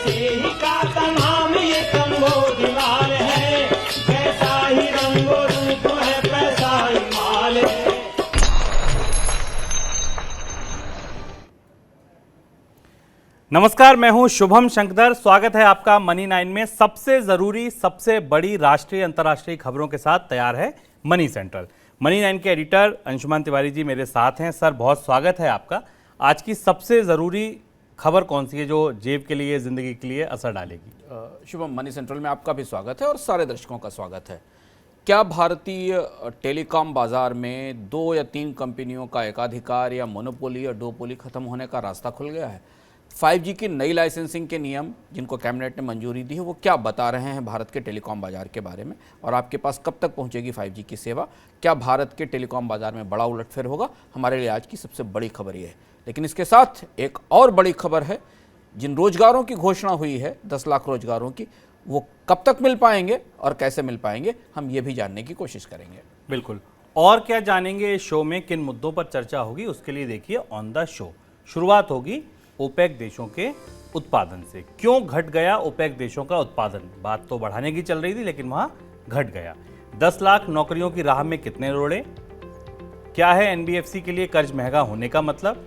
मसीही का तमाम ये संबोध लाल है, जैसा ही रंगो रूप है पैसा ही माल है। नमस्कार, मैं हूं शुभम शंकर। स्वागत है आपका मनी 9 में। सबसे जरूरी, सबसे बड़ी राष्ट्रीय अंतर्राष्ट्रीय खबरों के साथ तैयार है मनी सेंट्रल। मनी 9 के एडिटर अंशुमान तिवारी जी मेरे साथ हैं। सर, बहुत स्वागत है आपका। आज की सबसे ज़रूरी खबर कौन सी है जो जेब के लिए, ज़िंदगी के लिए असर डालेगी? शुभम, मनी सेंट्रल में आपका भी स्वागत है और सारे दर्शकों का स्वागत है। क्या भारतीय टेलीकॉम बाजार में 2 या 3 कंपनियों का एकाधिकार या मोनोपोली या डुओपोली खत्म होने का रास्ता खुल गया है? 5G की नई लाइसेंसिंग के नियम जिनको कैबिनेट ने मंजूरी दी है वो क्या बता रहे हैं भारत के टेलीकॉम बाजार के बारे में, और आपके पास कब तक पहुंचेगी 5G की सेवा? क्या भारत के टेलीकॉम बाजार में बड़ा उलटफेर होगा? हमारे लिए आज की सबसे बड़ी खबर ये है। लेकिन इसके साथ एक और बड़ी खबर है, जिन रोजगारों की घोषणा हुई है 10 लाख रोजगारों की, वो कब तक मिल पाएंगे और कैसे मिल पाएंगे, हम ये भी जानने की कोशिश करेंगे। बिल्कुल। और क्या जानेंगे इस शो में, किन मुद्दों पर चर्चा होगी, उसके लिए देखिए ऑन द शो। शुरुआत होगी ओपेक देशों के उत्पादन से। क्यों घट गया ओपेक देशों का उत्पादन? बात तो बढ़ाने की चल रही थी लेकिन वहां घट गया। 10 लाख नौकरियों की राह में कितने रोड़े? क्या है एनबीएफसी के लिए कर्ज महंगा होने का मतलब?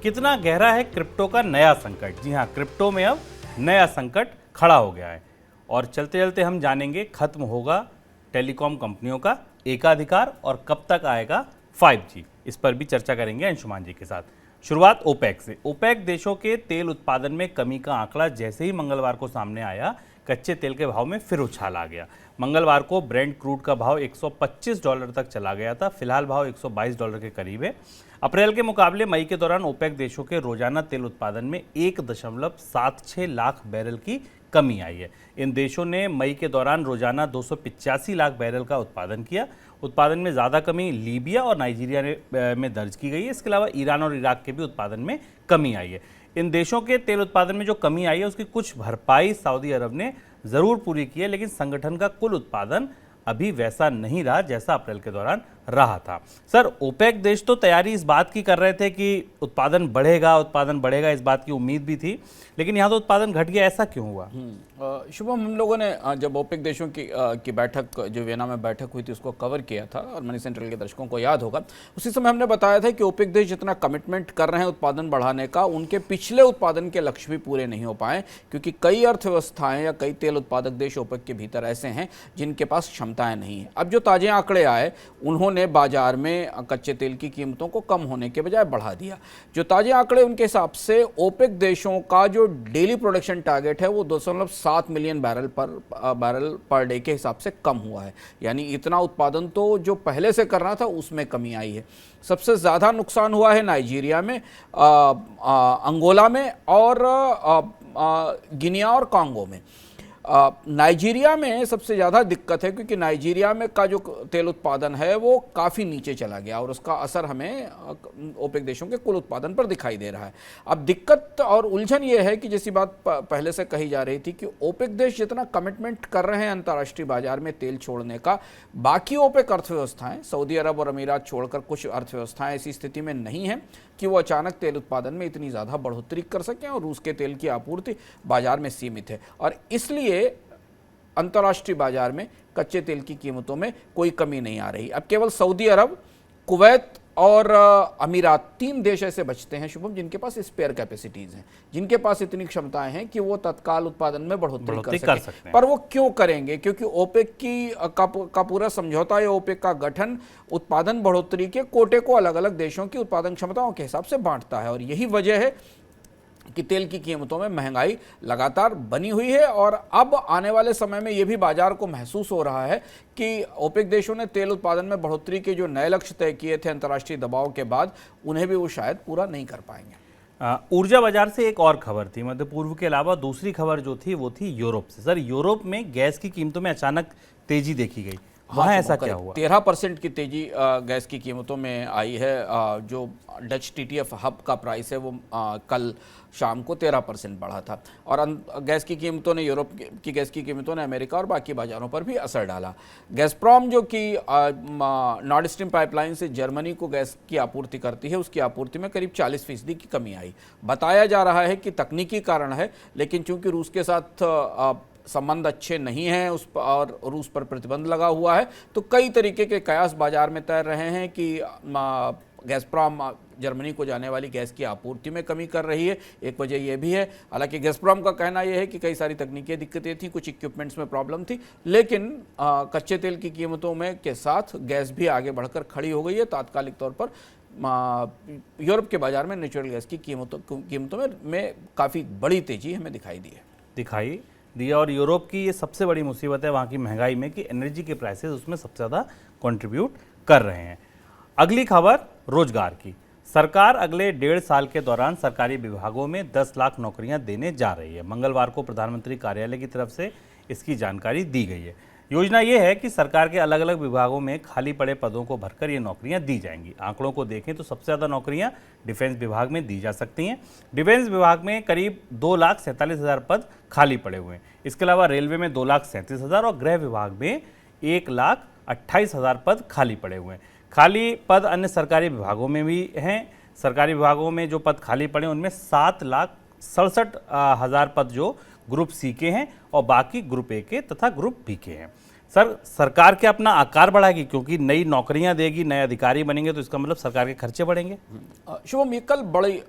कितना गहरा है क्रिप्टो का नया संकट? जी हां, क्रिप्टो में अब नया संकट खड़ा हो गया है। और चलते चलते हम जानेंगे, खत्म होगा टेलीकॉम कंपनियों का एकाधिकार और कब तक आएगा 5G? इस पर भी चर्चा करेंगे अंशुमान जी के साथ। शुरुआत ओपेक से। ओपेक देशों के तेल उत्पादन में कमी का आंकड़ा जैसे ही मंगलवार को सामने आया, कच्चे तेल के भाव में फिर उछाल आ गया। मंगलवार को ब्रेंट क्रूड का भाव $125 तक चला गया था। फिलहाल भाव $122 के करीब है। अप्रैल के मुकाबले मई के दौरान ओपेक देशों के रोजाना तेल उत्पादन में 1.76 लाख बैरल की कमी आई है। इन देशों ने मई के दौरान रोजाना 285 लाख बैरल का उत्पादन किया। उत्पादन में ज़्यादा कमी लीबिया और नाइजीरिया में दर्ज की गई है। इसके अलावा ईरान और इराक के भी उत्पादन में कमी आई है। इन देशों के तेल उत्पादन में जो कमी आई है उसकी कुछ भरपाई सऊदी अरब ने ज़रूर पूरी की है, लेकिन संगठन का कुल उत्पादन अभी वैसा नहीं रहा जैसा अप्रैल के दौरान रहा था। सर, ओपेक देश तो तैयारी इस बात की कर रहे थे कि उत्पादन बढ़ेगा, इस बात की उम्मीद भी थी, लेकिन यहाँ तो उत्पादन घट गया। ऐसा क्यों हुआ? शुभम, हम लोगों ने जब ओपेक देशों की बैठक, जो वियना में बैठक हुई थी, उसको कवर किया था और मनी सेंट्रल के दर्शकों को याद होगा, उसी समय हमने बताया था कि ओपेक देश जितना कमिटमेंट कर रहे हैं उत्पादन बढ़ाने का, उनके पिछले उत्पादन के लक्ष्य भी पूरे नहीं हो पाए, क्योंकि कई अर्थव्यवस्थाएं या कई तेल उत्पादक देश ओपेक के भीतर ऐसे हैं जिनके पास क्षमताएं नहीं है। अब जो ताजे आंकड़े आए, उन्होंने बाजार में कच्चे तेल की कीमतों को कम होने के बजाय बढ़ा दिया। जो ताजे आंकड़े, उनके हिसाब से ओपेक देशों का जो डेली प्रोडक्शन टारगेट है वो 2.7 मिलियन बैरल पर डे के हिसाब से कम हुआ है। यानी इतना उत्पादन तो जो पहले से करना था उसमें कमी आई है। सबसे ज़्यादा नुकसान हुआ है नाइजीरिया में, अंगोला में और गिनिया और कांगो में। नाइजीरिया में सबसे ज़्यादा दिक्कत है, क्योंकि नाइजीरिया में का जो तेल उत्पादन है वो काफ़ी नीचे चला गया और उसका असर हमें ओपेक देशों के कुल उत्पादन पर दिखाई दे रहा है। अब दिक्कत और उलझन ये है कि जैसी बात पहले से कही जा रही थी कि ओपेक देश जितना कमिटमेंट कर रहे हैं अंतर्राष्ट्रीय बाजार में तेल छोड़ने का, बाकी ओपेक अर्थव्यवस्थाएं, सऊदी अरब और अमीरात छोड़कर कुछ अर्थव्यवस्थाएं ऐसी स्थिति में नहीं हैं कि वो अचानक तेल उत्पादन में इतनी ज़्यादा बढ़ोतरी कर सकें, और रूस के तेल की आपूर्ति बाजार में सीमित है और इसलिए अंतर्राष्ट्रीय बाजार में कच्चे तेल की कीमतों में कोई कमी नहीं आ रही। अब केवल सऊदी अरब, कुवैत और अमीरात 3 देश ऐसे बचते हैं शुभम, जिनके पास स्पेयर कैपेसिटीज हैं, जिनके पास इतनी क्षमताएं हैं कि वो तत्काल उत्पादन में बढ़ोतरी कर सकते हैं। पर वो क्यों करेंगे? क्योंकि ओपेक का पूरा समझौता या ओपेक का गठन उत्पादन बढ़ोतरी के कोटे को अलग अलग देशों की उत्पादन क्षमताओं के हिसाब से बांटता है, और यही वजह है कि तेल की कीमतों में महंगाई लगातार बनी हुई है। और अब आने वाले समय में यह भी बाजार को महसूस हो रहा है कि ओपेक देशों ने तेल उत्पादन में बढ़ोतरी के जो नए लक्ष्य तय किए थे अंतर्राष्ट्रीय दबाव के बाद, उन्हें भी वो शायद पूरा नहीं कर पाएंगे। ऊर्जा बाजार से एक और खबर थी। मध्य पूर्व के अलावा दूसरी खबर जो थी वो थी यूरोप से। सर, यूरोप में गैस की कीमतों में अचानक तेजी देखी गई। वहाँ ऐसा क्या हुआ? 13% की तेजी गैस की कीमतों में आई है। जो डच TTF हब का प्राइस है वो कल शाम को 13% बढ़ा था। और गैस की कीमतों ने, यूरोप की गैस की कीमतों ने अमेरिका और बाकी बाजारों पर भी असर डाला। गैसप्रॉम जो कि नॉर्ड स्ट्रीम पाइपलाइन से जर्मनी को गैस की आपूर्ति करती है, उसकी आपूर्ति में करीब 40% की कमी आई। बताया जा रहा है कि तकनीकी कारण है, लेकिन चूंकि रूस के साथ संबंध अच्छे नहीं हैं और रूस पर प्रतिबंध लगा हुआ है, तो कई तरीके के कयास बाजार में तैर रहे हैं कि गैसप्रॉम जर्मनी को जाने वाली गैस की आपूर्ति में कमी कर रही है। एक वजह यह भी है। हालांकि गैसप्रॉम का कहना यह है कि कई सारी तकनीकी दिक्कतें थी, कुछ इक्विपमेंट्स में प्रॉब्लम थी, लेकिन कच्चे तेल की कीमतों में के साथ गैस भी आगे बढ़कर खड़ी हो गई है। तात्कालिक तौर पर यूरोप के बाजार में नेचुरल गैस की कीमतों में काफ़ी बड़ी तेजी हमें दिखाई दी। और यूरोप की ये सबसे बड़ी मुसीबत है वहाँ की महंगाई में कि एनर्जी के प्राइसेस उसमें सबसे ज़्यादा कंट्रीब्यूट कर रहे हैं। अगली खबर रोजगार की। सरकार अगले 1.5 साल के दौरान सरकारी विभागों में 10 लाख नौकरियां देने जा रही है। मंगलवार को प्रधानमंत्री कार्यालय की तरफ से इसकी जानकारी दी गई है। योजना ये है कि सरकार के अलग अलग विभागों में खाली पड़े पदों को भरकर ये नौकरियां दी जाएंगी। आंकड़ों को देखें तो सबसे ज़्यादा नौकरियां डिफेंस विभाग में दी जा सकती हैं। डिफेंस विभाग में करीब 2,47,000 पद खाली पड़े हुए हैं। इसके अलावा रेलवे में 2,37,000 और गृह विभाग में 1,28,000 पद खाली पड़े हुए हैं। खाली पद अन्य सरकारी विभागों में भी हैं। सरकारी विभागों में जो पद खाली पड़े उनमें 7,67,000 पद जो ग्रुप सी के हैं और बाकी ग्रुप ए के तथा ग्रुप बी के हैं। सरकार क्या अपना आकार बढ़ाएगी? क्योंकि नई नौकरियां देगी, नए अधिकारी बनेंगे तो इसका मतलब सरकार के खर्चे बढ़ेंगे। शुभम, ये कल बड़ी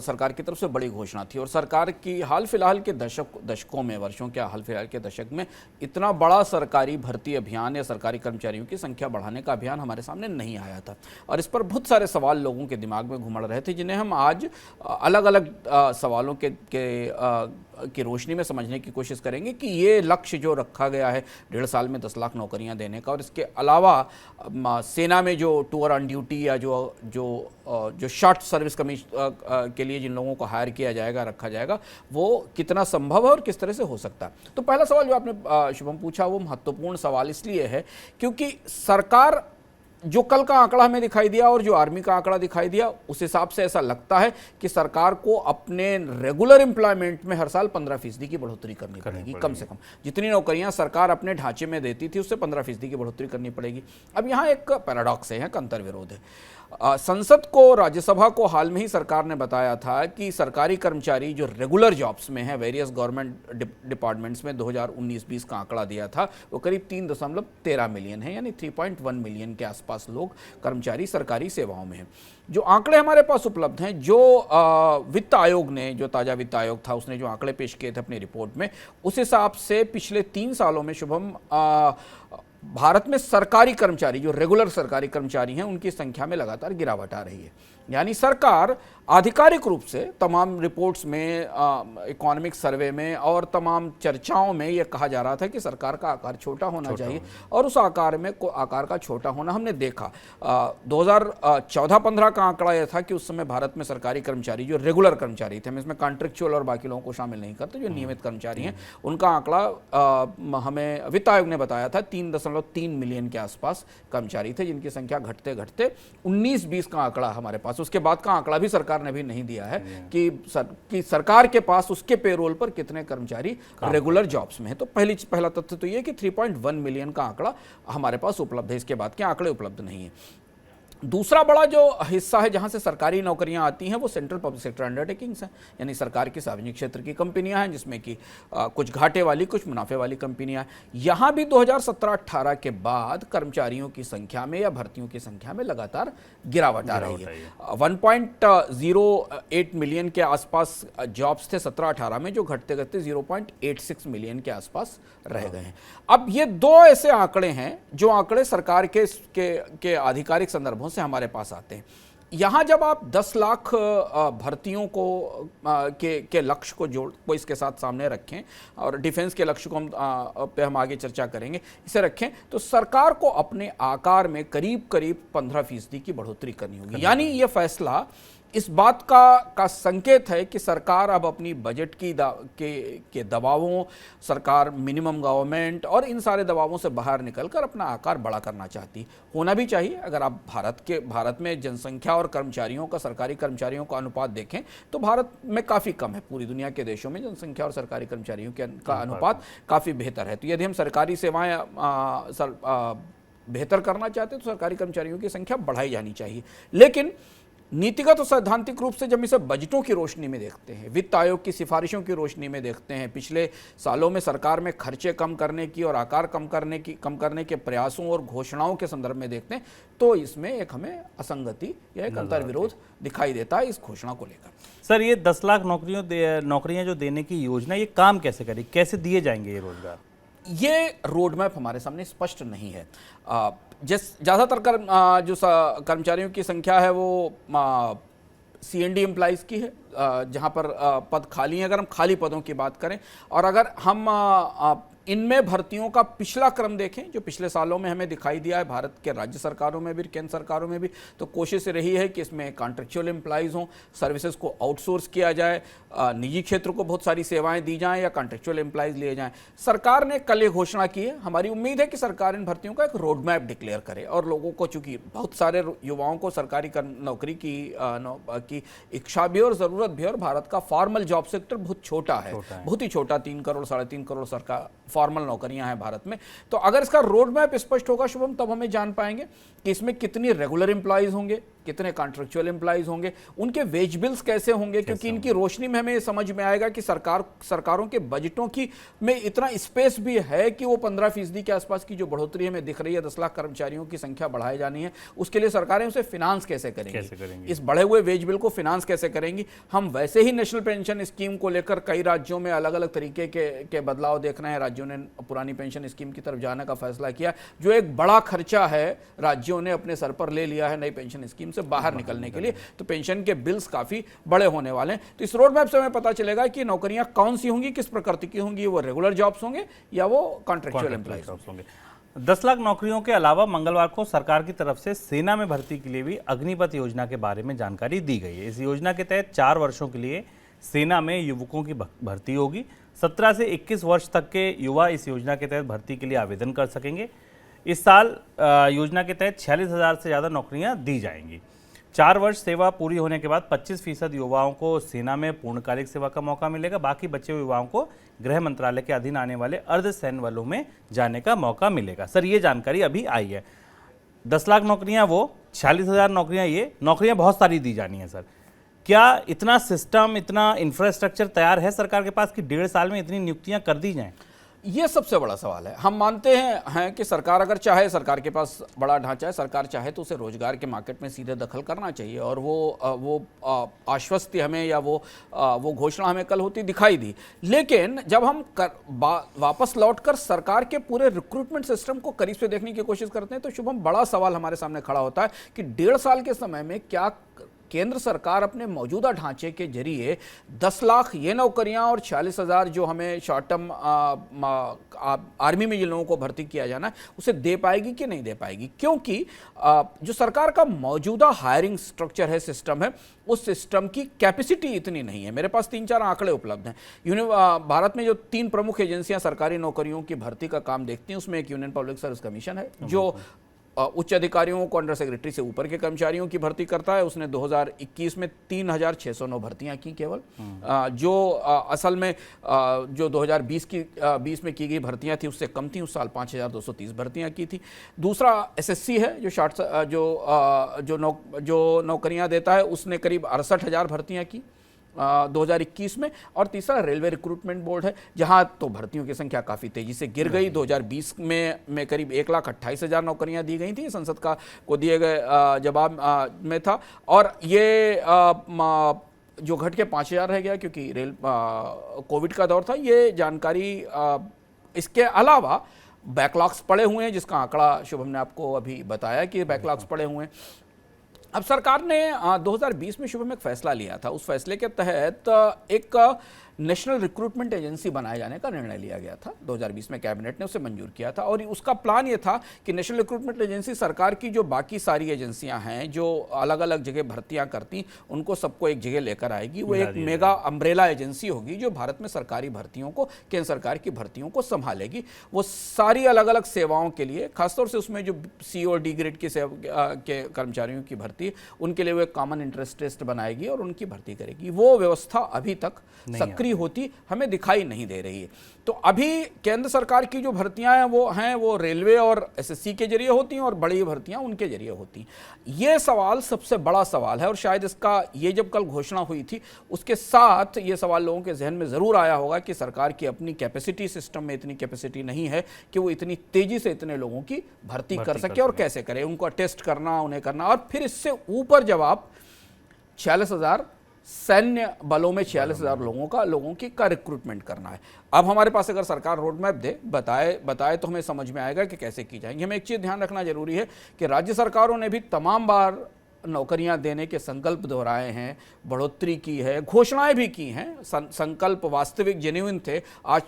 सरकार की तरफ से बड़ी घोषणा थी और सरकार की हाल फिलहाल के दशकों में, वर्षों के हाल फिलहाल के दशक में इतना बड़ा सरकारी भर्ती अभियान या सरकारी कर्मचारियों की संख्या बढ़ाने का अभियान हमारे सामने नहीं आया था। और इस पर बहुत सारे सवाल लोगों के दिमाग में घुमड़ रहे थे, जिन्हें हम आज अलग अलग सवालों की रोशनी में समझने की कोशिश करेंगे कि ये लक्ष्य जो रखा गया है 1.5 साल में 10 लाख नौकरियां देने का, और इसके अलावा सेना में जो टूर ऑन ड्यूटी या जो शॉर्ट सर्विस के लिए जिन लोगों को हायर किया जाएगा, रखा जाएगा, वो कितना संभव है और किस तरह से हो सकता है। तो पहला सवाल जो आपने शुभम पूछा वो महत्वपूर्ण सवाल इसलिए है क्योंकि सरकार, जो कल का आंकड़ा हमें दिखाई दिया और जो आर्मी का आंकड़ा दिखाई दिया, उस हिसाब से ऐसा लगता है कि सरकार को अपने रेगुलर एम्प्लॉयमेंट में हर साल 15% की बढ़ोतरी करनी पड़ेगी। कम से कम जितनी नौकरियां सरकार अपने ढांचे में देती थी उससे 15% की बढ़ोतरी करनी पड़ेगी। अब यहाँ एक पैराडॉक्स है, अंतर्विरोध है। संसद को, राज्यसभा को हाल में ही सरकार ने बताया था कि सरकारी कर्मचारी जो रेगुलर जॉब्स में हैं, वेरियस गवर्नमेंट डिपार्टमेंट्स में 2019-20 का आंकड़ा दिया था, वो करीब 3.13 मिलियन है, यानी 3.1 मिलियन के आसपास लोग कर्मचारी सरकारी सेवाओं में हैं। जो आंकड़े हमारे पास उपलब्ध हैं, जो वित्त आयोग ने, जो ताज़ा वित्त आयोग था, उसने जो आंकड़े पेश किए थे अपनी रिपोर्ट में, उस हिसाब से पिछले 3 सालों में शुभम भारत में सरकारी कर्मचारी, जो रेगुलर सरकारी कर्मचारी हैं, उनकी संख्या में लगातार गिरावट आ रही है। यानी सरकार आधिकारिक रूप से तमाम रिपोर्ट्स में, इकोनॉमिक सर्वे में और तमाम चर्चाओं में यह कहा जा रहा था कि सरकार का आकार छोटा होना चाहिए, और उस आकार का छोटा होना हमने देखा। 2014-15 का आंकड़ा यह था कि उस समय भारत में सरकारी कर्मचारी, जो रेगुलर कर्मचारी थे, हम इसमें कॉन्ट्रेक्चुअल और बाकी लोगों को शामिल नहीं करते, जो नियमित कर्मचारी हैं, उनका आंकड़ा हमें वित्त आयोग ने बताया था 3.3 मिलियन के आसपास कर्मचारी थे, जिनकी संख्या घटते घटते 19-20 का आंकड़ा हमारे पास, उसके बाद का आंकड़ा भी सरकार ने भी नहीं दिया है कि सरकार के पास उसके पेरोल पर कितने कर्मचारी रेगुलर जॉब्स में है। तो पहला तथ्य तो ये कि 3.1 मिलियन का आंकड़ा हमारे पास उपलब्ध है, इसके बाद के आंकड़े उपलब्ध नहीं है। दूसरा बड़ा जो हिस्सा है जहां से सरकारी नौकरियां आती हैं वो सेंट्रल पब्लिक सेक्टर अंडरटेकिंग्स हैं, यानी सरकार की सार्वजनिक क्षेत्र की कंपनियां हैं, जिसमें कि कुछ घाटे वाली, कुछ मुनाफे वाली कंपनियां हैं। यहां भी 2017-18 के बाद कर्मचारियों की संख्या में या भर्तियों की संख्या में लगातार गिरावट आ रही है। 1.08 मिलियन के आसपास जॉब्स थे 17-18 में, जो घटते घटते 0.86 मिलियन के आसपास रह गए हैं। अब ये दो ऐसे आंकड़े हैं जो आंकड़े सरकार के आधिकारिक संदर्भों से हमारे पास आते हैं। यहाँ जब आप 10 लाख भर्तियों को के लक्ष्य को इसके साथ सामने रखें, और डिफेंस के लक्ष्य को पे हम आगे चर्चा करेंगे, इसे रखें, तो सरकार को अपने आकार में करीब 15% की बढ़ोतरी करनी होगी। यानी ये फैसला इस बात का संकेत है कि सरकार अब अपनी बजट के दबावों, सरकार मिनिमम गवर्नमेंट और इन सारे दबावों से बाहर निकलकर अपना आकार बड़ा करना चाहती। होना भी चाहिए। अगर आप भारत में जनसंख्या और कर्मचारियों का, सरकारी कर्मचारियों का अनुपात देखें तो भारत में काफ़ी कम है। पूरी दुनिया के देशों में जनसंख्या और सरकारी कर्मचारियों का अनुपात काफ़ी बेहतर है। तो यदि हम सरकारी सेवाएँ बेहतर करना चाहते हैं तो सरकारी कर्मचारियों की संख्या बढ़ाई जानी चाहिए। लेकिन नीतिगत और सैद्धांतिक रूप से जब इसे बजटों की रोशनी में देखते हैं, वित्त आयोग की सिफारिशों की रोशनी में देखते हैं, पिछले सालों में सरकार में खर्चे कम करने की और आकार कम करने के प्रयासों और घोषणाओं के संदर्भ में देखते हैं, तो इसमें एक हमें असंगति या एक अंतर्विरोध दिखाई देता है इस घोषणा को लेकर। सर, ये 10 लाख नौकरियां जो देने की योजना, ये काम कैसे करेगी, कैसे दिए जाएंगे ये रोजगार? ये रोड मैप हमारे सामने स्पष्ट नहीं है। ज़्यादातर जो कर्मचारियों की संख्या है वो CND एम्प्लॉइज़ की है, जहाँ पर पद खाली हैं। अगर हम खाली पदों की बात करें और अगर हम इनमें भर्तियों का पिछला क्रम देखें जो पिछले सालों में हमें दिखाई दिया है, भारत के राज्य सरकारों में भी, केंद्र सरकारों में भी, तो कोशिश रही है कि इसमें कॉन्ट्रेक्चुअल एम्प्लॉइज़ हों, सर्विसेज को आउटसोर्स किया जाए, निजी क्षेत्र को बहुत सारी सेवाएं दी जाएं या कॉन्ट्रेक्चुअल एम्प्लॉइज़ लिए जाएं। सरकार ने कल ये घोषणा की है। हमारी उम्मीद है कि सरकार इन भर्तियों का एक रोड मैप डिक्लेयर करे और लोगों को, चूंकि बहुत सारे युवाओं को सरकारी नौकरी की इच्छा भी और ज़रूरत भी, और भारत का फॉर्मल जॉब सेक्टर बहुत छोटा है, बहुत ही छोटा, 3 करोड़ 3.5 करोड़ सरकार फॉर्मल नौकरियां हैं भारत में। तो अगर इसका रोड मैप स्पष्ट होगा शुभम, तब हमें जान पाएंगे कि इसमें कितनी रेगुलर एम्प्लॉइज होंगे, कितने कॉन्ट्रेक्चुअल एम्प्लॉइज होंगे, उनके वेज बिल्स कैसे होंगे, क्योंकि इनकी रोशनी में हमें समझ में आएगा कि सरकारों के बजटों की में इतना स्पेस भी है कि वो 15% के आसपास की जो बढ़ोतरी हमें दिख रही है, 10 लाख कर्मचारियों की संख्या बढ़ाई जानी है, उसके लिए सरकारें उसे फिनांस कैसे करेंगी, इस बढ़े हुए वेज बिल को फिनांस कैसे करेंगी। हम वैसे ही नेशनल पेंशन स्कीम को लेकर कई राज्यों में अलग अलग तरीके के बदलाव देख रहे हैं। राज्यों ने पुरानी पेंशन स्कीम की तरफ जाने का फैसला किया, जो एक बड़ा खर्चा है राज्यों ने अपने सर पर ले लिया है नई पेंशन स्कीम से बाहर निकलने के लिए। तो पेंशन के बिल्स काफी बड़े होने वाले हैं। तो इस रोड मैप से हमें पता चलेगा कि नौकरियां कौन सी होंगी, किस प्रकृति की होंगी, वो रेगुलर जॉब्स होंगे या वो कॉन्ट्रेक्चुअल एम्प्लॉइज होंगे। 10 लाख नौकरियों के अलावा मंगलवार को सरकार की तरफ से सेना में भर्ती के लिए भी अग्निपथ योजना के बारे में जानकारी दी गई है। इस योजना के तहत 4 वर्षों के लिए सेना में युवकों की भर्ती होगी। 17 से 21 वर्ष तक के युवा इस योजना के तहत भर्ती के लिए आवेदन कर सकेंगे। इस साल योजना के तहत 46,000 से ज़्यादा नौकरियां दी जाएंगी। 4 वर्ष सेवा पूरी होने के बाद 25% युवाओं को सेना में पूर्णकालिक सेवा का मौका मिलेगा। बाकी बचे हुए युवाओं को गृह मंत्रालय के अधीन आने वाले अर्धसैन्य बलों में जाने का मौका मिलेगा। सर, ये जानकारी अभी आई है। 10 लाख नौकरियां वो, 46,000 नौकरियां ये, नौकरियां बहुत सारी दी जानी है। सर, क्या इतना सिस्टम, इतना इंफ्रास्ट्रक्चर तैयार है सरकार के पास कि 1.5 साल में इतनी नियुक्तियां कर दी जाएं? ये सबसे बड़ा सवाल है। हम मानते हैं कि सरकार अगर चाहे, सरकार के पास बड़ा ढांचा है, सरकार चाहे तो उसे रोजगार के मार्केट में सीधे दखल करना चाहिए, और वो आश्वस्ति हमें या वो घोषणा हमें कल होती दिखाई दी। लेकिन जब हम वापस लौटकर सरकार के पूरे रिक्रूटमेंट सिस्टम को करीब से देखने की कोशिश करते हैं तो शुभम, बड़ा सवाल हमारे सामने खड़ा होता है कि 1.5 साल के समय में क्या केंद्र सरकार अपने मौजूदा ढांचे के जरिए 10 लाख ये नौकरियां और 46,000 जो हमें शॉर्ट टर्म आर्मी में जिन लोगों को भर्ती किया जाना है उसे दे पाएगी कि नहीं दे पाएगी। क्योंकि जो सरकार का मौजूदा हायरिंग स्ट्रक्चर है, सिस्टम है, उस सिस्टम की कैपेसिटी इतनी नहीं है। मेरे पास 3-4 आंकड़े उपलब्ध हैं। भारत में जो 3 प्रमुख एजेंसियां सरकारी नौकरियों की भर्ती का काम देखती हैं, उसमें एक यूनियन पब्लिक सर्विस कमीशन है जो उच्च अधिकारियों को, अंडर सेक्रेटरी से ऊपर के कर्मचारियों की भर्ती करता है। उसने 2021 में 3,609 भर्तियां की केवल, जो असल में जो 2020 में की गई भर्तियां थी उससे कम थी। उस साल 5,230 भर्तियां की थी। दूसरा SSC है जो नौकरियां देता है, उसने करीब 68,000 भर्तियां की 2021 में। और तीसरा रेलवे रिक्रूटमेंट बोर्ड है, जहां तो भर्तियों की संख्या काफ़ी तेजी से गिर गई। 2020 में करीब 1,28,000 नौकरियां दी गई थी, संसद को दिए गए जवाब में था। और ये जो घट के 5,000 रह गया क्योंकि कोविड का दौर था। ये जानकारी, इसके अलावा बैकलॉग्स पड़े हुए हैं, जिसका आंकड़ा शुभम ने आपको अभी बताया कि बैकलॉग्स पड़े हुए हैं। अब सरकार ने 2020 में शुभम एक फैसला लिया था। उस फैसले के तहत एक नेशनल रिक्रूटमेंट एजेंसी बनाए जाने का निर्णय लिया गया था। 2020 में कैबिनेट ने उसे मंजूर किया था और उसका प्लान ये था कि नेशनल रिक्रूटमेंट एजेंसी सरकार की जो बाकी सारी एजेंसियां हैं जो अलग अलग जगह भर्तियां करती, उनको सबको एक जगह लेकर आएगी। वो एक मेगा अम्ब्रेला एजेंसी होगी जो भारत में सरकारी भर्तियों को, केंद्र सरकार की भर्तियों को संभालेगी। वो सारी अलग अलग सेवाओं के लिए, खासतौर से उसमें जो सी और डी ग्रेड के कर्मचारियों की भर्ती, उनके लिए वो एक कॉमन इंटरेस्ट टेस्ट बनाएगी और उनकी भर्ती करेगी। वो व्यवस्था अभी तक सक्रिय होती हमें दिखाई नहीं दे रही है। तो अभी केंद्र सरकार की जो भर्तियां हैं वो रेलवे और एसएससी के जरिए होती हैं और बड़ी भर्तियां उनके जरिए होती हैं। ये सवाल सबसे बड़ा सवाल है और शायद इसका ये जब कल घोषणा हुई थी उसके साथ ये सवाल लोगों के जहन में ज़रूर आया होगा कि सरकार की अपनी कैपेसिटी, सिस्टम में इतनी कैपेसिटी नहीं है कि वो इतनी तेज़ी से इतने लोगों की भर्ती कर सके और कैसे करे, उनको टेस्ट करना, उन्हें करना। और फिर इससे ऊपर जब आप 46,000 सैन्य बलों में 46,000 लोगों का रिक्रूटमेंट करना है। अब हमारे पास अगर सरकार रोड मैप दे, बताए तो हमें समझ में आएगा कि कैसे की जाएंगी। हमें एक चीज़ ध्यान रखना जरूरी है कि राज्य सरकारों ने भी तमाम बार नौकरियां देने के संकल्प दोहराए हैं, बढ़ोतरी की है, घोषणाएं भी की हैं, संकल्प वास्तविक जेन्युइन थे आज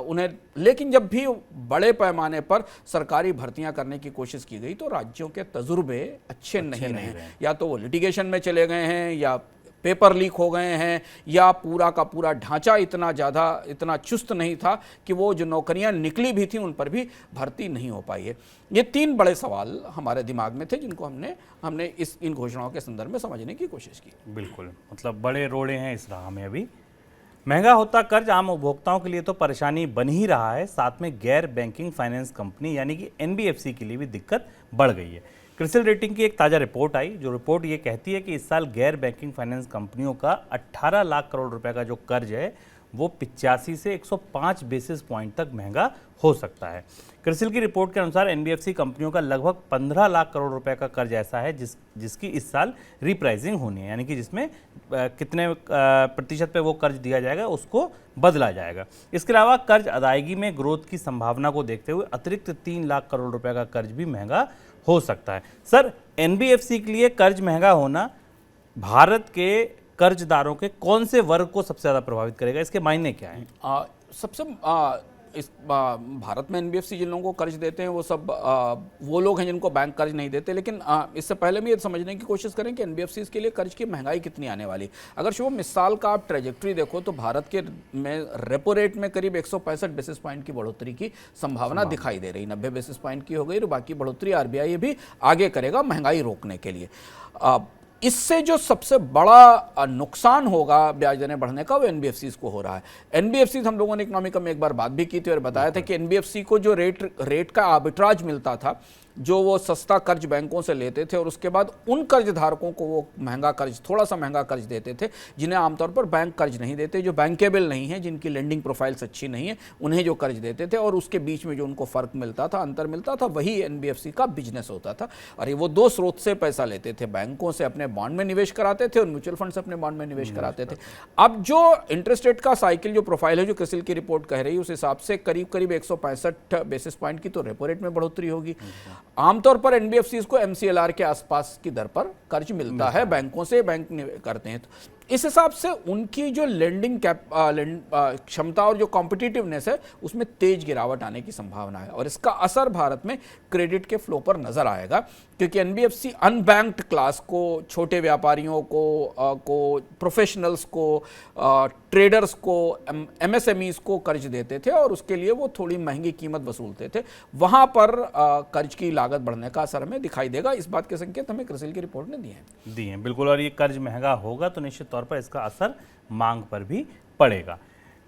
उन्हें। लेकिन जब भी बड़े पैमाने पर सरकारी भर्तियां करने की कोशिश की गई तो राज्यों के तजुर्बे अच्छे नहीं रहे। या तो वो लिटिगेशन में चले गए हैं, या पेपर लीक हो गए हैं, या पूरा का पूरा ढांचा इतना चुस्त नहीं था कि वो जो नौकरियां निकली भी थी उन पर भी भर्ती नहीं हो पाई है। ये 3 बड़े सवाल हमारे दिमाग में थे जिनको हमने इन घोषणाओं के संदर्भ में समझने की कोशिश की। बिल्कुल, मतलब बड़े रोड़े हैं इस राह में। अभी महंगा होता कर्ज आम उपभोक्ताओं के लिए तो परेशानी बन ही रहा है, साथ में गैर बैंकिंग फाइनेंस कंपनी यानी कि एनबीएफसी के लिए भी दिक्कत बढ़ गई है। क्रिसिल रेटिंग की एक ताज़ा रिपोर्ट आई, जो रिपोर्ट ये कहती है कि इस साल गैर बैंकिंग फाइनेंस कंपनियों का 18 लाख करोड़ रुपए का जो कर्ज है वो 85 से 105 बेसिस पॉइंट तक महंगा हो सकता है। क्रिसिल की रिपोर्ट के अनुसार एनबीएफसी कंपनियों का लगभग 15 लाख करोड़ रुपए का कर्ज ऐसा है जिसकी इस साल रिप्राइसिंग होनी है, यानी कि जिसमें कितने प्रतिशत पे वो कर्ज दिया जाएगा उसको बदला जाएगा। इसके अलावा कर्ज अदायगी में ग्रोथ की संभावना को देखते हुए अतिरिक्त 3 लाख करोड़ रुपए का कर्ज भी महंगा हो सकता है। सर, एनबीएफसी के लिए कर्ज महंगा होना भारत के कर्जदारों के कौन से वर्ग को सबसे ज़्यादा प्रभावित करेगा, इसके मायने क्या हैं? भारत में एनबीएफसी जिन लोगों को कर्ज देते हैं वो सब वो लोग हैं जिनको बैंक कर्ज नहीं देते। लेकिन इससे पहले भी ये समझने की कोशिश करें कि एनबीएफसी के लिए कर्ज की महंगाई कितनी आने वाली। अगर शुभ मिसाल का आप ट्रेजेक्ट्री देखो तो भारत के में रेपो रेट में करीब 165 बेसिस पॉइंट की बढ़ोतरी की संभावना दिखाई दे रही। 90 बेसिस पॉइंट की हो गई और बाकी बढ़ोतरी आरबीआई भी आगे करेगा महंगाई रोकने के लिए। इससे जो सबसे बड़ा नुकसान होगा ब्याज दरें बढ़ने का वो एनबीएफसीज को हो रहा है। एनबीएफसीज, हम लोगों ने इकोनॉमिका में एक बार बात भी की थी और बताया था कि एनबीएफसी को जो रेट का आर्बिट्राज मिलता था, जो वो सस्ता कर्ज बैंकों से लेते थे और उसके बाद उन कर्जधारकों को वो महंगा कर्ज, थोड़ा सा महंगा कर्ज देते थे जिन्हें आमतौर पर बैंक कर्ज नहीं देते, जो बैंकेबल नहीं है, जिनकी लेंडिंग प्रोफाइल्स अच्छी नहीं है, उन्हें जो कर्ज देते थे और उसके बीच में जो उनको फर्क मिलता था, अंतर मिलता था, वही एनबीएफसी का बिजनेस होता था। और वो 2 स्रोत से पैसा लेते थे, बैंकों से अपने बॉन्ड में निवेश कराते थे और म्यूचुअल फंड से अपने बॉन्ड में निवेश कराते थे। अब जो इंटरेस्ट रेट का साइकिल, जो प्रोफाइल है, जो क्रिसिल की रिपोर्ट कह रही है, उस हिसाब से करीब 165 बेसिस पॉइंट की तो रेपो रेट में बढ़ोतरी होगी। आमतौर पर एनबीएफसीज को एमसीएलआर के आसपास की दर पर कर्ज मिलता है बैंकों से, बैंक करते हैं। तो इस हिसाब से उनकी जो लेंडिंग क्षमता और जो कॉम्पिटिटिवनेस है उसमें तेज गिरावट आने की संभावना है और इसका असर भारत में क्रेडिट के फ्लो पर नजर आएगा, क्योंकि एनबीएफसी अनबैंक्ड क्लास को, छोटे व्यापारियों को प्रोफेशनल्स को, ट्रेडर्स को, एमएसएमईज को कर्ज देते थे और उसके लिए वो थोड़ी महंगी कीमत वसूलते थे। वहां पर कर्ज की लागत बढ़ने का असर हमें दिखाई देगा। इस बात के संकेत हमें क्रिसिल की रिपोर्ट ने दिए हैं। बिल्कुल, और ये कर्ज महंगा होगा तो निश्चित तौर पर इसका असर मांग पर भी पड़ेगा।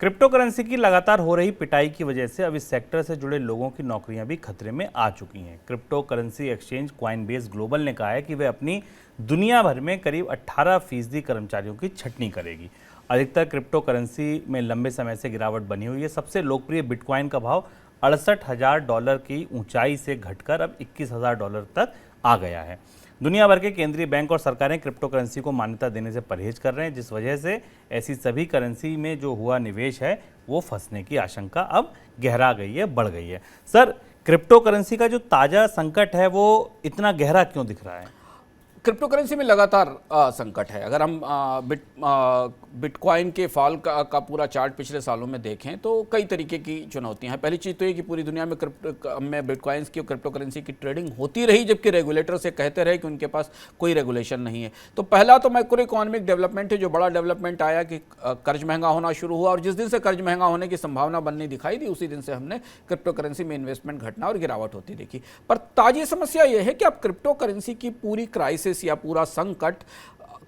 क्रिप्टो करेंसी की लगातार हो रही पिटाई की वजह से अब इस सेक्टर से जुड़े लोगों की नौकरियां भी खतरे में आ चुकी हैं। Crypto currency exchange Coinbase global ने कहा है कि वह अपनी दुनिया भर में करीब 18% कर्मचारियों की छंटनी करेगी। अधिकतर क्रिप्टो करेंसी में लंबे समय से गिरावट बनी हुई है। सबसे लोकप्रिय बिटकॉइन का भाव $68,000 की ऊंचाई से घटकर अब $21,000 तक आ गया है। दुनिया भर के केंद्रीय बैंक और सरकारें क्रिप्टो करेंसी को मान्यता देने से परहेज कर रहे हैं, जिस वजह से ऐसी सभी करेंसी में जो हुआ निवेश है वो फंसने की आशंका अब गहरा गई है, बढ़ गई है। सर, क्रिप्टो करेंसी का जो ताज़ा संकट है वो इतना गहरा क्यों दिख रहा है? क्रिप्टो करेंसी में लगातार संकट है। अगर हम बिटकॉइन के फॉल का पूरा चार्ट पिछले सालों में देखें तो कई तरीके की चुनौतियां हैं। पहली चीज़ तो ये कि पूरी दुनिया में बिटकॉइंस की और क्रिप्टो करेंसी की ट्रेडिंग होती रही, जबकि रेगुलेटर से कहते रहे कि उनके पास कोई रेगुलेशन नहीं है। तो पहला तो मैक्रो इकोनॉमिक डेवलपमेंट है, जो बड़ा डेवलपमेंट आया कि कर्ज महंगा होना शुरू हुआ, और जिस दिन से कर्ज महंगा होने की संभावना बननी दिखाई दी उसी दिन से हमने क्रिप्टो करेंसी में इन्वेस्टमेंट घटना और गिरावट होती देखी। पर ताजी समस्या यह है कि अब क्रिप्टो करेंसी की पूरी क्राइसिस या पूरा संकट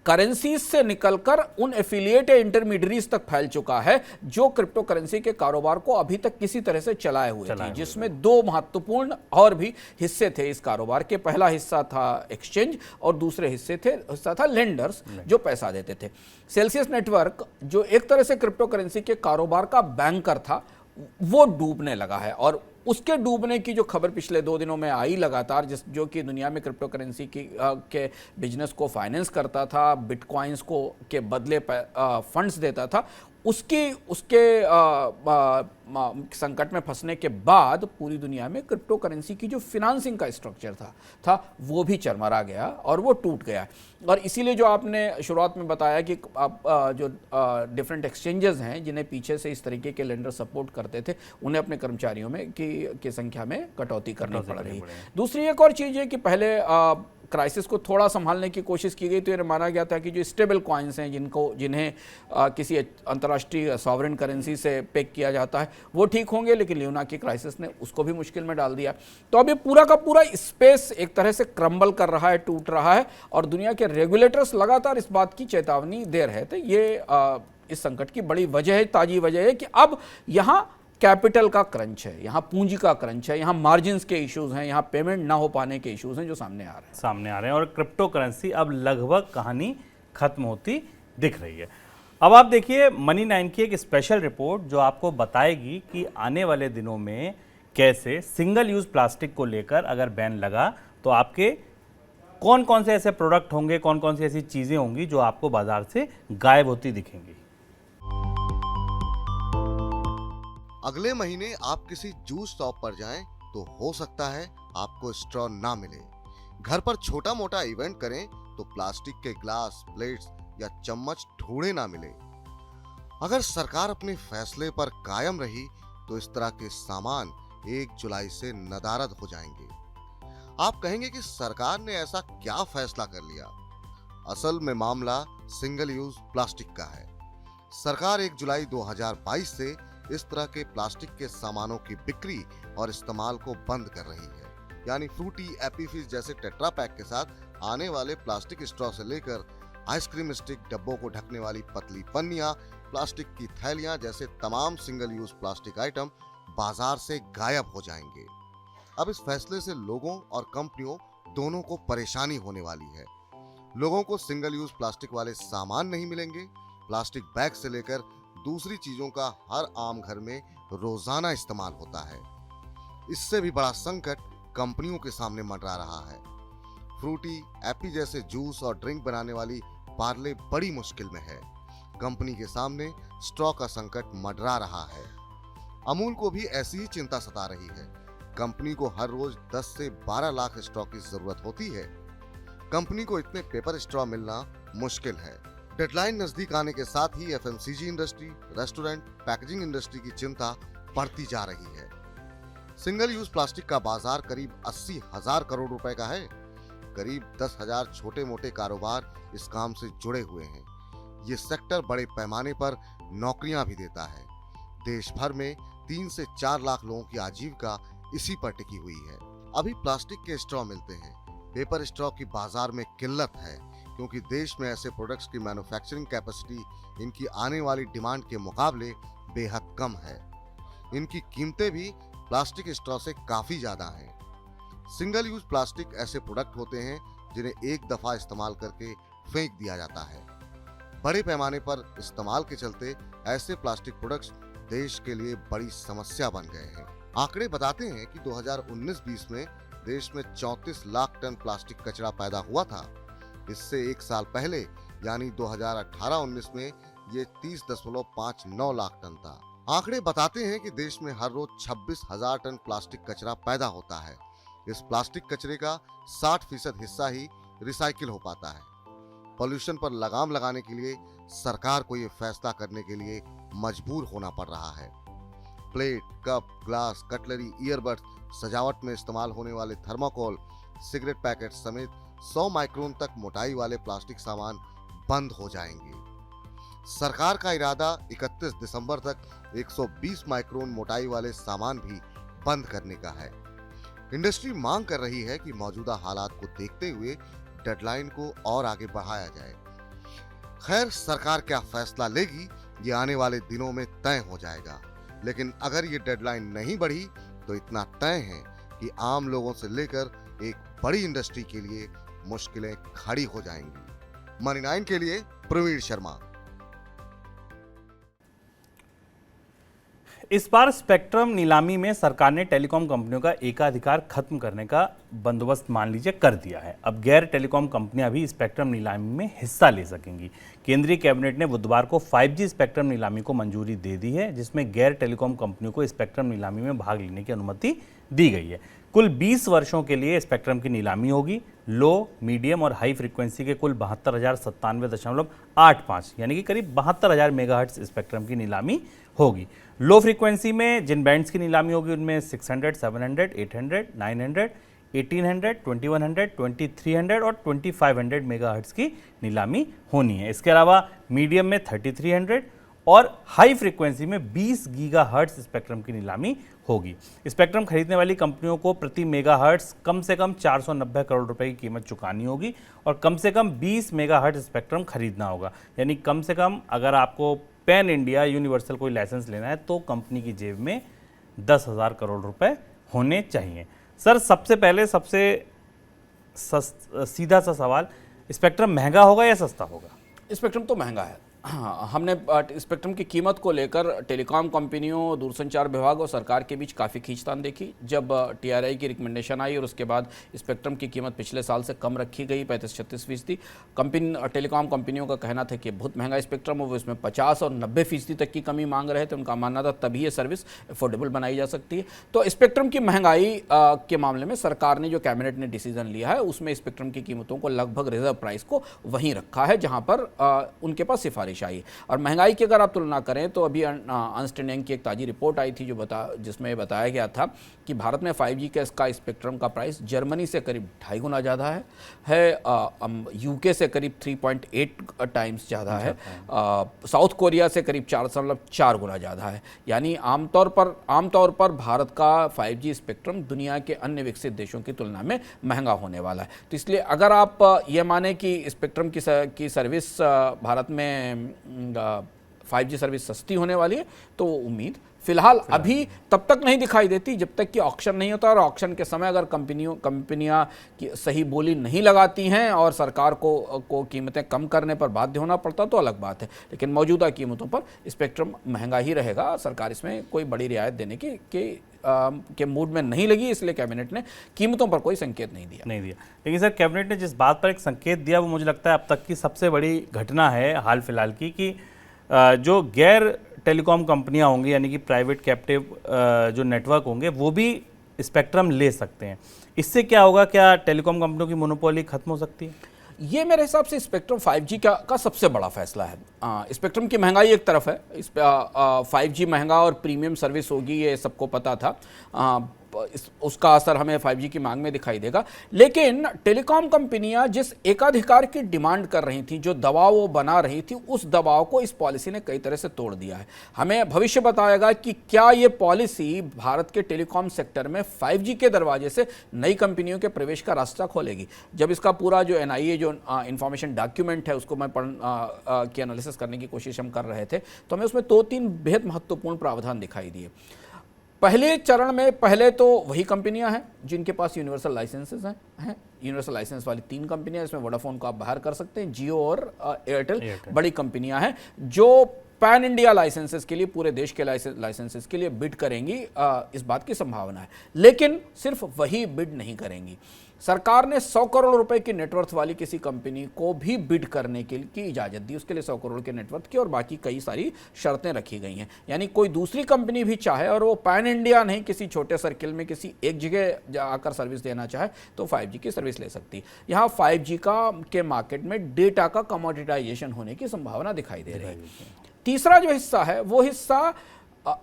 करेंसीज से निकलकर उन एफिलिएट या इंटरमीडियरीज तक फैल चुका है जो क्रिप्टो करेंसी के कारोबार को अभी तक किसी तरह से चलाए हुए थे, जिसमें दो महत्वपूर्ण और भी हिस्से थे इस कारोबार के। पहला हिस्सा था एक्सचेंज और दूसरे हिस्सा था लेंडर्स जो पैसा देते थे। सेल्सियस नेटवर्क जो एक तरह से क्रिप्टो करेंसी के कारोबार का बैंकर था, वो डूबने लगा है, और उसके डूबने की जो खबर पिछले 2 दिनों में आई लगातार, जो कि दुनिया में क्रिप्टो करेंसी के बिजनेस को फाइनेंस करता था, बिटकॉइंस को के बदले फंड्स देता था, उसके संकट में फंसने के बाद पूरी दुनिया में क्रिप्टो करेंसी की जो फिनांसिंग का स्ट्रक्चर था वो भी चरमरा गया और वो टूट गया। और इसीलिए जो आपने शुरुआत में बताया कि जो डिफरेंट एक्सचेंजेस हैं जिन्हें पीछे से इस तरीके के लेंडर सपोर्ट करते थे, उन्हें अपने कर्मचारियों में की संख्या में कटौती करनी पड़ रही है। दूसरी एक और चीज़ है कि पहले क्राइसिस को थोड़ा संभालने की कोशिश की गई तो ये माना गया था कि जो स्टेबल कॉइन्स हैं जिन्हें किसी अंतर्राष्ट्रीय सॉवरेन करेंसी से पेग किया जाता है वो ठीक होंगे, लेकिन ल्यूना की क्राइसिस ने उसको भी मुश्किल में डाल दिया। तो अब ये पूरा का पूरा स्पेस एक तरह से क्रम्बल कर रहा है, टूट रहा है, और दुनिया के रेगुलेटर्स लगातार इस बात की चेतावनी दे रहे थे। ये इस संकट की बड़ी वजह है, ताजी वजह है कि अब यहाँ कैपिटल का क्रंच है, यहाँ पूंजी का क्रंच है, यहाँ मार्जिन्स के इश्यूज हैं, यहाँ पेमेंट ना हो पाने के इश्यूज हैं जो सामने आ रहे हैं और क्रिप्टो करेंसी अब लगभग कहानी खत्म होती दिख रही है। अब आप देखिए मनी 9 की एक स्पेशल रिपोर्ट जो आपको बताएगी कि आने वाले दिनों में कैसे सिंगल यूज प्लास्टिक को लेकर अगर बैन लगा तो आपके कौन कौन से ऐसे प्रोडक्ट होंगे, कौन कौन सी ऐसी चीजें होंगी जो आपको बाजार से गायब होती दिखेंगी। अगले महीने आप किसी जूस शॉप पर जाएं तो हो सकता है आपको स्ट्रॉ ना मिले। घर पर छोटा मोटा इवेंट करें तो प्लास्टिक के ग्लास, प्लेट्स या चम्मच ढूंढे ना मिले। अगर सरकार अपने फैसले पर कायम रही तो इस तरह के सामान 1 जुलाई से नदारद हो जाएंगे। आप कहेंगे कि सरकार ने ऐसा क्या फैसला कर लिया? असल में मामला सिंगल यूज प्लास्टिक का है। सरकार 1 जुलाई 2022 से इस तरह के प्लास्टिक के सामानों की बिक्री और इस्तेमाल को बंद कर रही है। यानी फ्रूटी, एपी फिज जैसे टेट्रा पैक के साथ आने वाले प्लास्टिक स्ट्रॉ से लेकर आइसक्रीम स्टिक, डब्बों को ढकने वाली पतली पन्नियां, प्लास्टिक की थैलियां जैसे तमाम सिंगल यूज प्लास्टिक आइटम बाजार से गायब हो जाएंगे। अब इस फैसले से लोगों और कंपनियों दोनों को परेशानी होने वाली है। लोगों को सिंगल यूज प्लास्टिक वाले सामान नहीं मिलेंगे। प्लास्टिक बैग से लेकर दूसरी चीजों का हर आम घर में रोजाना इस्तेमाल होता है। इससे भी बड़ा संकट कंपनियों के सामने मंडरा रहा है। फ्रूटी, एपी जैसे जूस और ड्रिंक बनाने वाली पार्ले बड़ी मुश्किल में है। कंपनी के सामने स्ट्रॉ का संकट मंडरा रहा है। अमूल को भी ऐसी ही चिंता सता रही है। कंपनी को हर रोज 10 से 12 लाख स्ट्रॉ की जरूरत होती है। कंपनी को इतने पेपर स्ट्रॉ मिलना मुश्किल है। डेडलाइन नजदीक आने के साथ ही FMCG industry, restaurant, packaging industry की चिंता बढ़ती जा रही है। सिंगल यूज प्लास्टिक का बाजार करीब 80,000 करोड़ रुपए का है। करीब 10,000 छोटे मोटे कारोबार इस काम से जुड़े हुए हैं। ये सेक्टर बड़े पैमाने पर नौकरियां भी देता है। देश भर में 3 से 4 लाख लोगों की आजीविका इसी पर टिकी हुई है। अभी प्लास्टिक के स्ट्रॉ मिलते हैं। पेपर स्ट्रॉ की बाजार में किल्लत है क्योंकि देश में ऐसे प्रोडक्ट्स की मैन्युफैक्चरिंग कैपेसिटी इनकी आने वाली डिमांड के मुकाबले बेहद कम है। इनकी कीमतें भी प्लास्टिक स्ट्रॉ से काफी ज्यादा हैं। सिंगल यूज प्लास्टिक ऐसे प्रोडक्ट होते हैं जिन्हें एक दफा इस्तेमाल करके फेंक दिया जाता है। बड़े पैमाने पर इस्तेमाल के चलते ऐसे प्लास्टिक प्रोडक्ट्स देश के लिए बड़ी समस्या बन गए हैं। आंकड़े बताते हैं कि 2019-20 में देश में 34 लाख टन प्लास्टिक कचरा पैदा हुआ था। इससे 1 साल पहले यानी 2018-19 में ये 30.59 लाख टन था। आंकड़े बताते हैं कि देश में हर रोज 26,000 टन प्लास्टिक कचरा पैदा होता है। इस प्लास्टिक कचरे का 60% हिस्सा ही रिसाइकिल हो पाता है। पॉल्यूशन पर लगाम लगाने के लिए सरकार को ये फैसला करने के लिए मजबूर होना पड़ रहा है। Plate, cup, glass, cutlery, earbuds, सजावट में इस्तेमाल होने वाले थर्माकोल, सिगरेट पैकेट समेत 100 माइक्रोन तक मोटाई वाले प्लास्टिक सामान बंद हो जाएंगे। सरकार का इरादा 31 दिसंबर तक 120 माइक्रोन मोटाई वाले सामान भी बंद करने का है। इंडस्ट्री मांग कर रही है कि मौजूदा हालात को देखते हुए डेडलाइन को और आगे बढ़ाया जाए। खैर, सरकार क्या फैसला लेगी ये आने वाले दिनों में तय हो जाएगा, लेकिन अगर ये डेडलाइन नहीं बढ़ी तो इतना तय है कि आम लोगों से लेकर एक बड़ी इंडस्ट्री के लिए मुश्किलें खड़ी हो जाएंगी। मनी 9 के लिए प्रवीण शर्मा। इस बार स्पेक्ट्रम नीलामी में सरकार ने टेलीकॉम कंपनियों का एकाधिकार खत्म करने का बंदोबस्त मान लीजिए कर दिया है। अब गैर टेलीकॉम कंपनियां भी स्पेक्ट्रम नीलामी में हिस्सा ले सकेंगी। केंद्रीय कैबिनेट ने बुधवार को 5G स्पेक्ट्रम नीलामी को मंजूरी दे दी है, जिसमें गैर टेलीकॉम कंपनियों को स्पेक्ट्रम नीलामी में भाग लेने की अनुमति दी गई है। कुल 20 वर्षों के लिए स्पेक्ट्रम की नीलामी होगी। लो, मीडियम और हाई फ्रीक्वेंसी के कुल 72,097.85 यानी कि करीब 72,000 मेगाहर्ट्ज स्पेक्ट्रम की नीलामी होगी। लो फ्रीक्वेंसी में जिन बैंड्स की नीलामी होगी उनमें 600, 700, 800, 900, 1800, 2100, 2300 और 2500 मेगाहर्ट्ज की नीलामी होनी है। इसके अलावा मीडियम में 3300 और हाई फ्रीक्वेंसी में 20 गीगाहर्ट्ज स्पेक्ट्रम की नीलामी होगी। स्पेक्ट्रम खरीदने वाली कंपनियों को प्रति मेगाहर्ट्ज कम से कम 490 करोड़ रुपए की कीमत चुकानी होगी और कम से कम 20 मेगाहर्ट्ज स्पेक्ट्रम खरीदना होगा। यानी कम से कम अगर आपको पैन इंडिया यूनिवर्सल कोई लाइसेंस लेना है तो कंपनी की जेब में 10,000 करोड़ रुपए होने चाहिए। सर, सबसे पहले सीधा सा सवाल, स्पेक्ट्रम महंगा होगा या सस्ता होगा? स्पेक्ट्रम तो महंगा है। हाँ, हमने स्पेक्ट्रम की कीमत को लेकर टेलीकॉम कंपनियों, दूरसंचार विभाग और सरकार के बीच काफ़ी खींचतान देखी। जब TRI की रिकमेंडेशन आई और उसके बाद स्पेक्ट्रम की कीमत पिछले साल से कम रखी गई 35-36%। टेलीकॉम कंपनियों का कहना था कि बहुत महंगा स्पेक्ट्रम हो, वो इसमें 50 और 90% तक की कमी मांग रहे थे। उनका मानना था तभी ये सर्विस अफोर्डेबल बनाई जा सकती है। तो स्पेक्ट्रम की महंगाई के मामले में सरकार ने जो कैबिनेट ने डिसीजन लिया है उसमें स्पेक्ट्रम की कीमतों को लगभग रिजर्व प्राइस को वहीं रखा है जहाँ पर उनके पास सिफारिश आई। और महंगाई की अगर आप तुलना करें तो अभी अर्न्स्ट एंड यंग की एक ताजी रिपोर्ट आई थी जिसमें बताया गया था कि भारत में 5G का स्पेक्ट्रम का प्राइस जर्मनी से करीब 2.5 गुना ज़्यादा है UK से करीब 3.8 टाइम्स ज़्यादा है, साउथ कोरिया से करीब 4.4 गुना ज़्यादा है। यानी आमतौर पर भारत का 5G स्पेक्ट्रम दुनिया के अन्य विकसित देशों की तुलना में महंगा होने वाला है। तो इसलिए अगर आप ये माने कि स्पेक्ट्रम की सर्विस भारत में 5G सर्विस सस्ती होने वाली है तो उम्मीद फिलहाल अभी तब तक नहीं दिखाई देती जब तक कि ऑक्शन नहीं होता, और ऑक्शन के समय अगर कंपनियां की सही बोली नहीं लगाती हैं और सरकार को कीमतें कम करने पर बाध्य होना पड़ता तो अलग बात है। लेकिन मौजूदा कीमतों पर स्पेक्ट्रम महंगा ही रहेगा। सरकार इसमें कोई बड़ी रियायत देने के मूड में नहीं लगी, इसलिए कैबिनेट ने कीमतों पर कोई संकेत नहीं दिया। लेकिन सर, कैबिनेट ने जिस बात पर एक संकेत दिया वो मुझे लगता है अब तक की सबसे बड़ी घटना है हाल फिलहाल की, कि जो गैर टेलीकॉम कंपनियां होंगी यानी कि प्राइवेट कैप्टिव जो नेटवर्क होंगे वो भी स्पेक्ट्रम ले सकते हैं। इससे क्या होगा? क्या टेलीकॉम कंपनियों की मोनोपोली खत्म हो सकती है? ये मेरे हिसाब से स्पेक्ट्रम 5G का सबसे बड़ा फैसला है। स्पेक्ट्रम की महंगाई एक तरफ है, 5G महंगा और प्रीमियम सर्विस होगी ये सबको पता था। उसका असर हमें 5G की मांग में दिखाई देगा। लेकिन टेलीकॉम कंपनियां जिस एकाधिकार की डिमांड कर रही थी, जो दबाव वो बना रही थी, उस दबाव को इस पॉलिसी ने कई तरह से तोड़ दिया है। हमें भविष्य बताएगा कि क्या ये पॉलिसी भारत के टेलीकॉम सेक्टर में 5G के दरवाजे से नई कंपनियों के प्रवेश का रास्ता खोलेगी। जब इसका पूरा जो NIA जो इंफॉर्मेशन डॉक्यूमेंट है उसको मैं की एनालिसिस करने की कोशिश हम कर रहे थे तो हमें उसमें 2-3 बेहद महत्वपूर्ण प्रावधान दिखाई दिए। पहले चरण में पहले तो वही कंपनियां हैं जिनके पास यूनिवर्सल लाइसेंसेस हैं। यूनिवर्सल लाइसेंस वाली 3 कंपनियां, इसमें वोडाफोन को आप बाहर कर सकते हैं, जियो और एयरटेल बड़ी कंपनियां हैं जो पैन इंडिया लाइसेंसेस के लिए, पूरे देश के लाइसेंसेस के लिए बिड करेंगी। इस बात की संभावना है, लेकिन सिर्फ वही बिड नहीं करेंगी। सरकार ने 100 करोड़ रुपए की नेटवर्थ वाली किसी कंपनी को भी बिड करने की इजाजत दी, उसके लिए 100 करोड़ के नेटवर्थ की और बाकी कई सारी शर्तें रखी गई हैं। यानी कोई दूसरी कंपनी भी चाहे और वो पैन इंडिया नहीं, किसी छोटे सर्किल में किसी एक जगह जाकर सर्विस देना चाहे तो 5G की सर्विस ले सकती है। यहाँ 5G के मार्केट में डेटा का कमोडिटाइजेशन होने की संभावना दिखाई दे रही है। तीसरा जो हिस्सा है वो हिस्सा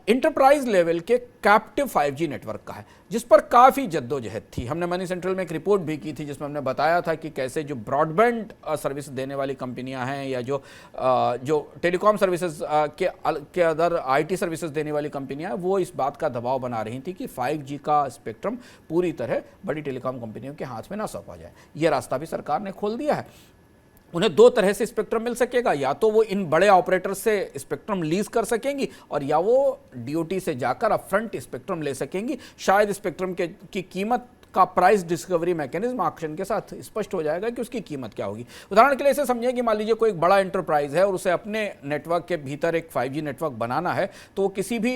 इंटरप्राइज लेवल के कैप्टिव 5G नेटवर्क का है, जिस पर काफ़ी जद्दोजहद थी। हमने मनी सेंट्रल में एक रिपोर्ट भी की थी जिसमें हमने बताया था कि कैसे जो ब्रॉडबैंड सर्विस देने वाली कंपनियां हैं या जो टेलीकॉम सर्विसेज के अदर IT सर्विसेज देने वाली कंपनियां हैं, वो इस बात का दबाव बना रही थी कि 5G का स्पेक्ट्रम पूरी तरह बड़ी टेलीकॉम कंपनियों के हाथ में ना सौंपा जाए। ये रास्ता भी सरकार ने खोल दिया है। उन्हें दो तरह से स्पेक्ट्रम मिल सकेगा, या तो वो इन बड़े ऑपरेटर से स्पेक्ट्रम लीज कर सकेंगी और या वो DOT से जाकर अपफ्रंट स्पेक्ट्रम ले सकेंगी। शायद स्पेक्ट्रम की कीमत का प्राइस डिस्कवरी मैकेनिज्म ऑक्शन के साथ स्पष्ट हो जाएगा कि उसकी कीमत क्या होगी। उदाहरण के लिए इसे समझिए कि मान लीजिए कोई एक बड़ा एंटरप्राइज है और उसे अपने नेटवर्क के भीतर एक 5G नेटवर्क बनाना है, तो किसी भी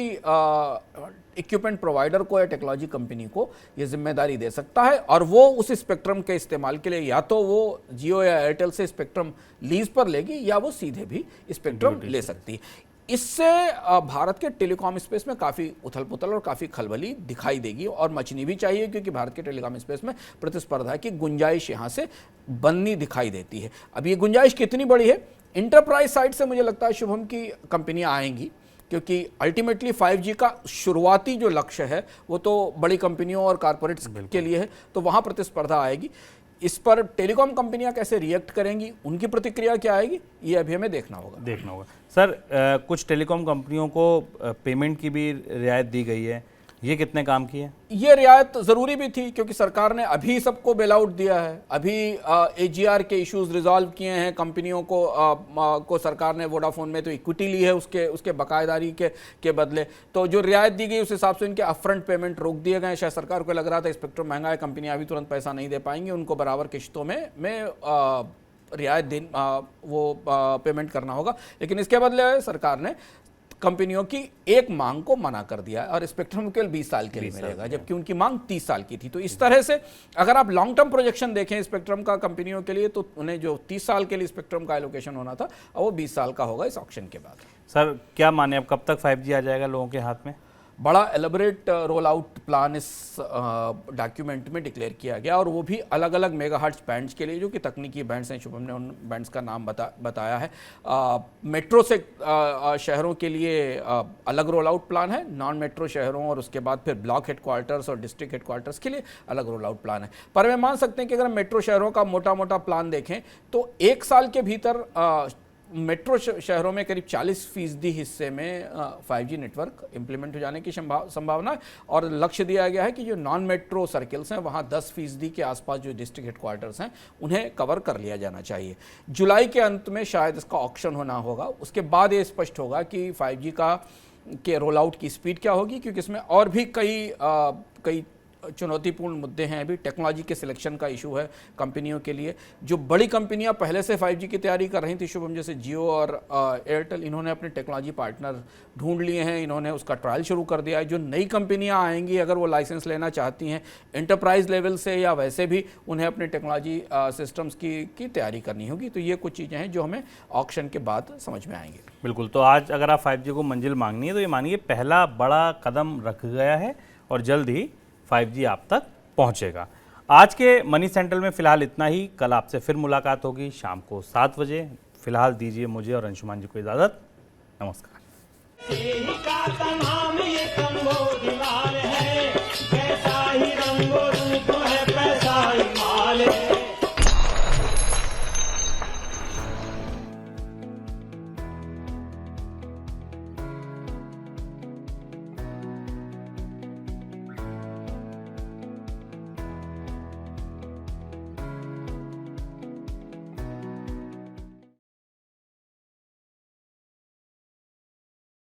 इक्विपमेंट प्रोवाइडर को या टेक्नोलॉजी कंपनी को ये जिम्मेदारी दे सकता है और वो उस स्पेक्ट्रम के इस्तेमाल के लिए या तो वो जियो या एयरटेल से स्पेक्ट्रम लीज पर लेगी या वो सीधे भी स्पेक्ट्रम ले सकती है। इससे भारत के टेलीकॉम स्पेस में काफ़ी उथल पुथल और काफ़ी खलबली दिखाई देगी और मचनी भी चाहिए, क्योंकि भारत के टेलीकॉम स्पेस में प्रतिस्पर्धा की गुंजाइश यहाँ से बननी दिखाई देती है। अब ये गुंजाइश कितनी बड़ी है, इंटरप्राइज साइड से मुझे लगता है शुभम की कंपनियाँ आएंगी, क्योंकि अल्टीमेटली 5G का शुरुआती जो लक्ष्य है वो तो बड़ी कंपनियों और कॉर्पोरेट्स के लिए है, तो वहाँ प्रतिस्पर्धा आएगी। इस पर टेलीकॉम कंपनियां कैसे रिएक्ट करेंगी, उनकी प्रतिक्रिया क्या आएगी, ये अभी हमें देखना होगा। सर, कुछ टेलीकॉम कंपनियों को पेमेंट की भी रियायत दी गई है, ये कितने काम की है? ये रियायत ज़रूरी भी थी, क्योंकि सरकार ने अभी सबको बेल आउट दिया है, अभी AGR के इश्यूज रिजॉल्व किए हैं। कंपनियों को सरकार ने वोडाफोन में तो इक्विटी ली है उसके बकायेदारी के बदले, तो जो रियायत दी गई उस हिसाब से इनके अपफ्रंट पेमेंट रोक दिए गए। शायद सरकार को लग रहा था स्पेक्ट्रम महंगा है, कंपनियां अभी तुरंत पैसा नहीं दे पाएंगी, उनको बराबर किश्तों में रियायत वो पेमेंट करना होगा। लेकिन इसके बदले सरकार ने कंपनियों की एक मांग को मना कर दिया और स्पेक्ट्रम केवल 20 साल के लिए मिलेगा, जबकि उनकी मांग 30 साल की थी। तो इस तरह से अगर आप लॉन्ग टर्म प्रोजेक्शन देखें स्पेक्ट्रम का कंपनियों के लिए, तो उन्हें जो 30 साल के लिए स्पेक्ट्रम का एलोकेशन होना था वो 20 साल का होगा इस ऑक्शन के बाद। सर, क्या माने अब कब तक 5G आ जाएगा लोगों के हाथ में? बड़ा एलेबोरेट रोल आउट प्लान इस डॉक्यूमेंट में डिक्लेयर किया गया, और वो भी अलग अलग मेगाहर्ट्ज बैंड्स के लिए, जो कि तकनीकी बैंड्स हैं। शुभम ने उन बैंड्स का नाम बताया है। मेट्रो से शहरों के लिए अलग रोल आउट प्लान है, नॉन मेट्रो शहरों और उसके बाद फिर ब्लॉक हेडक्वार्टर्स और डिस्ट्रिक्ट हेडक्वार्टर्स के लिए अलग रोल आउट प्लान है। पर वे मान सकते हैं कि अगर मेट्रो शहरों का मोटा मोटा प्लान देखें तो 1 साल के भीतर मेट्रो शहरों में करीब 40% हिस्से में 5G नेटवर्क इंप्लीमेंट हो जाने की संभावना है, और लक्ष्य दिया गया है कि जो नॉन मेट्रो सर्किल्स हैं वहाँ 10% के आसपास जो डिस्ट्रिक्ट हेडक्वार्टर्स हैं उन्हें कवर कर लिया जाना चाहिए। जुलाई के अंत में शायद इसका ऑक्शन होना होगा, उसके बाद ये स्पष्ट होगा कि 5G के रोल आउट की स्पीड क्या होगी, क्योंकि इसमें और भी कई चुनौतीपूर्ण मुद्दे हैं। अभी टेक्नोलॉजी के सिलेक्शन का इशू है कंपनियों के लिए। जो बड़ी कंपनियां पहले से 5G की तैयारी कर रही थी शुभम, जैसे जियो और एयरटेल, इन्होंने अपने टेक्नोलॉजी पार्टनर ढूंढ लिए हैं, इन्होंने उसका ट्रायल शुरू कर दिया है। जो नई कंपनियां आएंगी, अगर वो लाइसेंस लेना चाहती हैं एंटरप्राइज लेवल से या वैसे भी, उन्हें अपने टेक्नोलॉजी सिस्टम्स की तैयारी करनी होगी। तो ये कुछ चीज़ें हैं जो हमें ऑक्शन के बाद समझ में आएंगी। बिल्कुल। तो आज अगर आप 5G को मंजिल मांगनी है तो ये मानिए पहला बड़ा कदम रख गया है और जल्द ही 5G आप तक पहुंचेगा। आज के मनी सेंट्रल में फिलहाल इतना ही। कल आपसे फिर मुलाकात होगी शाम को 7 बजे। फिलहाल दीजिए मुझे और अंशुमान जी को इजाज़त। नमस्कार।